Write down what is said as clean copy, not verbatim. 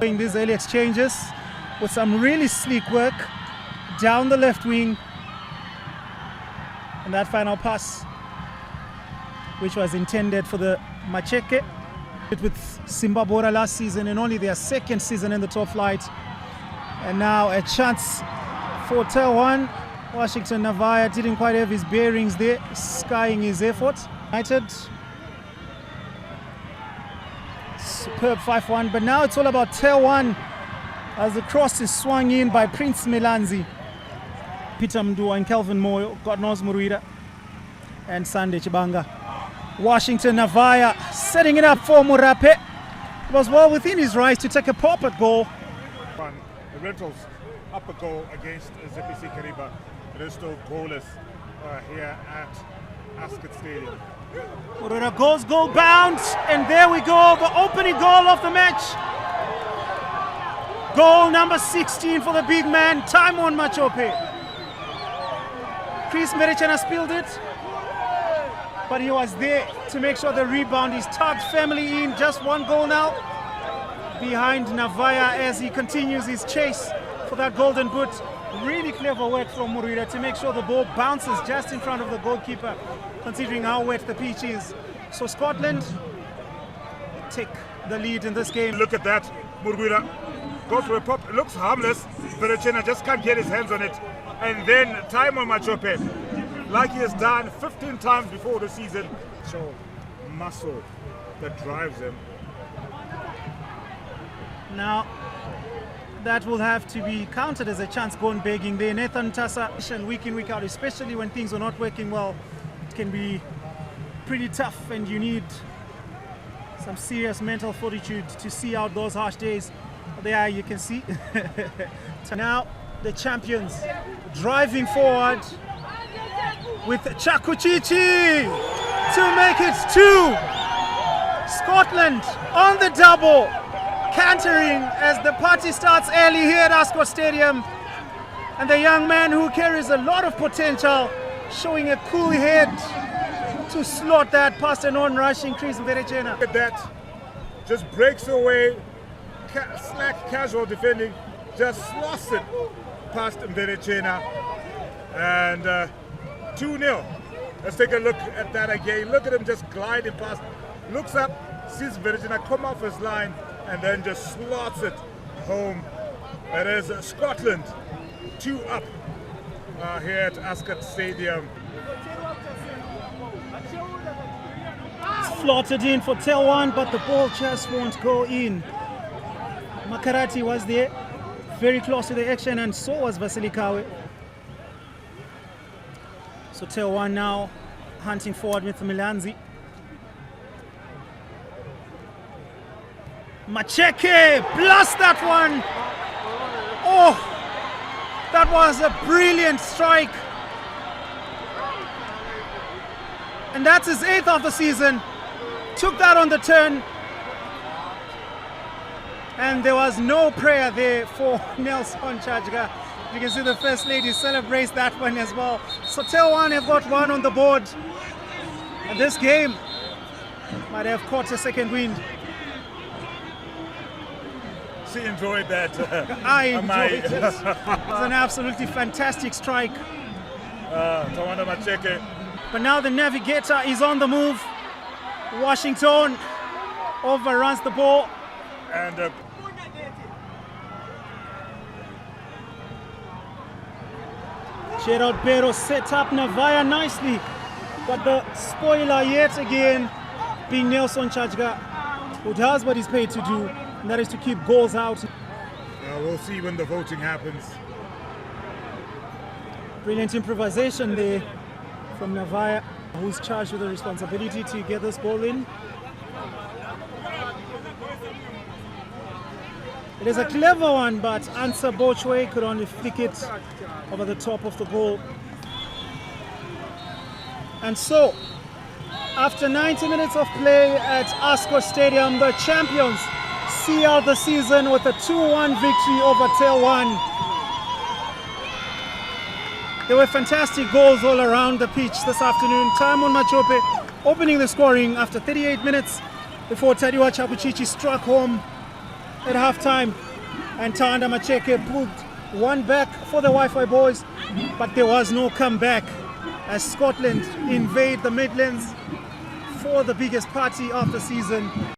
These early exchanges with some really sleek work down the left wing, and that final pass, which was intended for the Macheke, with Simbabora last season and only their second season in the top flight. And now a chance for Telone. Washington Navaya didn't quite have his bearings there, skying his effort. United, superb 5-1, but now it's all about Telone as the cross is swung in by Prince Melanzi. Peter Mdua and Kelvin Moyo, God knows Muruida, and Sande Chibanga. Washington Navaya setting it up for Murape. It was well within his rights to take a pop at goal. The Rentals up a goal against ZPC Kariba. It is still goalless here at Ascot Stadium. Murura goes goal bound, and there we go, the opening goal of the match. Goal number 16 for the big man, Timon Machope. Chris Merichana spilled it, but he was there to make sure the rebound is tugged firmly in. Just one goal now behind Navaya as he continues his chase for that golden boot. Really clever work from Murida to make sure the ball bounces just in front of the goalkeeper, considering how wet the pitch is. So Scotland take the lead in this game. Look at that, Murida goes for a pop, it looks harmless, Verechena just can't get his hands on it. And then Timon Machope, like he has done 15 times before the season. So muscle that drives him. Now that will have to be counted as a chance gone begging there. Nathan Tassa, week in, week out, especially when things are not working well, it can be pretty tough, and you need some serious mental fortitude to see out those harsh days. There you can see. Now the champions driving forward with Chakuchichi to make it 2. Scotland on the double, cantering as the party starts early here at Ascot Stadium. And the young man who carries a lot of potential, showing a cool head to slot that past an on-rushing Chris Verechena. Look at that, just breaks away, slack casual defending, just slots it past Verechena. And 2-0. Let's take a look at that again. Look at him just gliding past, looks up, sees Verechena come off his line, and then just slots it home. It is Scotland 2 up here at Ascot Stadium. It's slotted in for Telone, but the ball just won't go in. Makarati was there, very close to the action, and so was Vasilikawe. So Telone now hunting forward with Milanzi. Macheke, blast that one! Oh, that was a brilliant strike. And that's his 8th of the season. Took that on the turn. And there was no prayer there for Nelson Chajga. You can see the First Lady celebrates that one as well. So Telone have got 1 on the board. And this game might have caught a second wind. She enjoyed that. I enjoyed it. It was an absolutely fantastic strike. Tawanda Macheke. But now the navigator is on the move. Washington overruns the ball. And Gerald Barrow set up Navaya nicely, but the spoiler yet again being Nelson Chajga, who does what he's paid to do, and that is to keep goals out. we'll see when the voting happens. Brilliant improvisation there from Navaya, who's charged with the responsibility to get this ball in. It is a clever one, but Ansa Bochwe could only flick it over the top of the goal. And so, after 90 minutes of play at Ascot Stadium, the champions see out the season with a 2-1 victory over Telone. There were fantastic goals all around the pitch this afternoon. Timon Machope opening the scoring after 38 minutes before Tadiwa Chapuchichi struck home at halftime. And Tanda Macheke pulled one back for the Wi-Fi boys, but there was no comeback as Scotland invade the Midlands for the biggest party of the season.